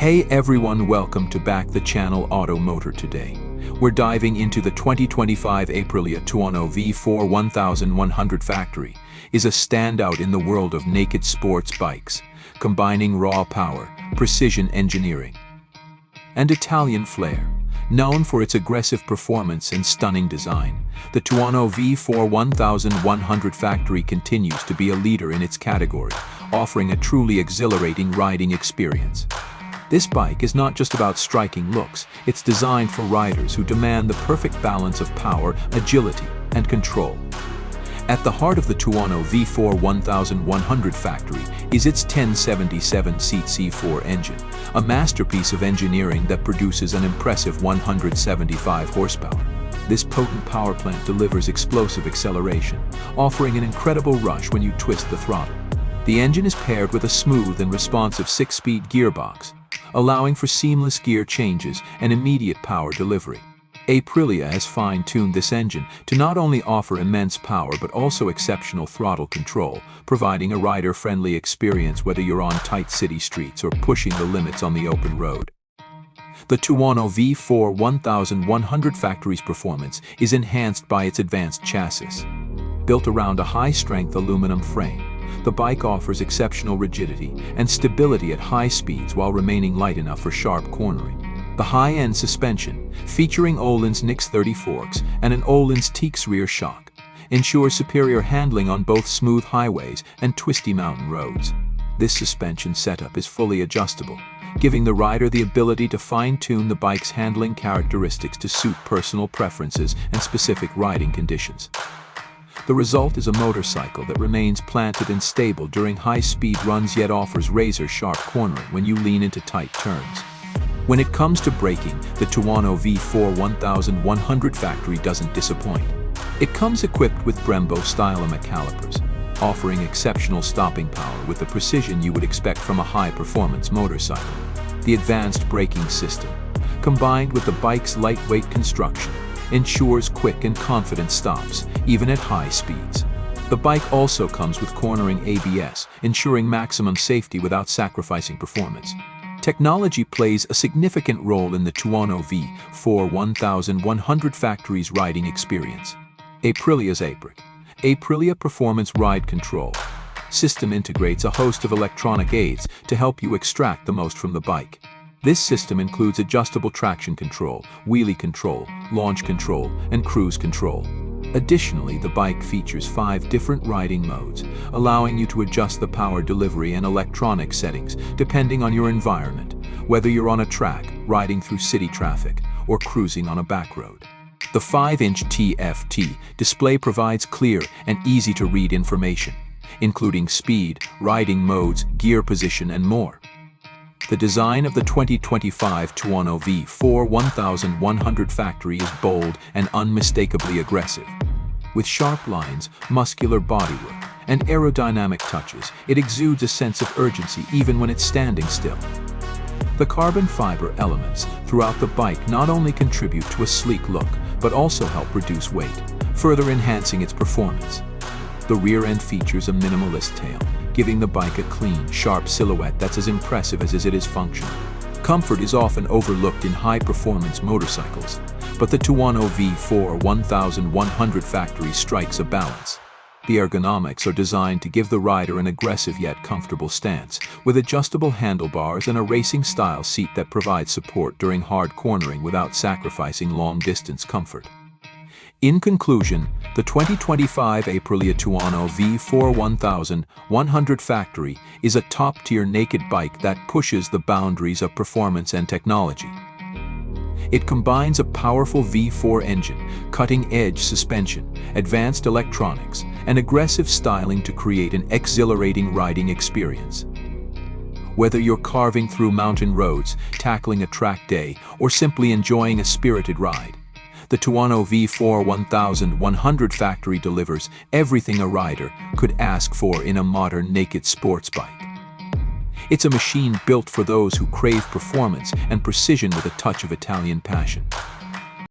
Hey everyone, welcome to back the channel Auto Motor. Today we're diving into the 2025 Aprilia Tuono V4 1100 factory. Is a standout in the world of naked sports bikes, combining raw power, precision engineering, and Italian flair. Known for its aggressive performance and stunning design, the Tuono V4 1100 factory continues to be a leader in its category, offering a truly exhilarating riding experience. This bike is not just about striking looks, it's designed for riders who demand the perfect balance of power, agility, and control. At the heart of the Tuono V4 1100 factory is its 1077-seat C4 engine, a masterpiece of engineering that produces an impressive 175 horsepower. This potent power plant delivers explosive acceleration, offering an incredible rush when you twist the throttle. The engine is paired with a smooth and responsive 6-speed gearbox, allowing for seamless gear changes and immediate power delivery. Aprilia has fine-tuned this engine to not only offer immense power but also exceptional throttle control, providing a rider-friendly experience whether you're on tight city streets or pushing the limits on the open road. The Tuono V4 1100 factory's performance is enhanced by its advanced chassis. Built around a high-strength aluminum frame, the bike offers exceptional rigidity and stability at high speeds while remaining light enough for sharp cornering. The high-end suspension, featuring Öhlins Nix 30 forks and an Öhlins Teaks rear shock, ensures superior handling on both smooth highways and twisty mountain roads. This suspension setup is fully adjustable, giving the rider the ability to fine-tune the bike's handling characteristics to suit personal preferences and specific riding conditions. The result is a motorcycle that remains planted and stable during high-speed runs yet offers razor-sharp cornering when you lean into tight turns. When it comes to braking, the Tuono V4 1100 factory doesn't disappoint. It comes equipped with Brembo Stylema calipers, offering exceptional stopping power with the precision you would expect from a high-performance motorcycle. The advanced braking system, combined with the bike's lightweight construction, ensures quick and confident stops, even at high speeds. The bike also comes with cornering ABS, ensuring maximum safety without sacrificing performance. Technology plays a significant role in the Tuono V4 1100 factory's riding experience. Aprilia's Aprilia Performance Ride Control system integrates a host of electronic aids to help you extract the most from the bike. This system includes adjustable traction control, wheelie control, launch control, and cruise control. Additionally, the bike features 5 different riding modes, allowing you to adjust the power delivery and electronic settings depending on your environment, whether you're on a track, riding through city traffic, or cruising on a back road. The 5-inch TFT display provides clear and easy-to-read information, including speed, riding modes, gear position, and more. The design of the 2025 Tuono V4 1100 factory is bold and unmistakably aggressive. With sharp lines, muscular bodywork, and aerodynamic touches, it exudes a sense of urgency even when it's standing still. The carbon fiber elements throughout the bike not only contribute to a sleek look, but also help reduce weight, further enhancing its performance. The rear end features a minimalist tail, giving the bike a clean, sharp silhouette that's as impressive as it is functional. Comfort is often overlooked in high-performance motorcycles, but the Tuono V4 1100 factory strikes a balance. The ergonomics are designed to give the rider an aggressive yet comfortable stance, with adjustable handlebars and a racing-style seat that provides support during hard cornering without sacrificing long-distance comfort. In conclusion, the 2025 Aprilia Tuono V4 1100 factory is a top-tier naked bike that pushes the boundaries of performance and technology. It combines a powerful V4 engine, cutting-edge suspension, advanced electronics, and aggressive styling to create an exhilarating riding experience. Whether you're carving through mountain roads, tackling a track day, or simply enjoying a spirited ride, the Tuono V4 1100 factory delivers everything a rider could ask for in a modern naked sports bike. It's a machine built for those who crave performance and precision with a touch of Italian passion.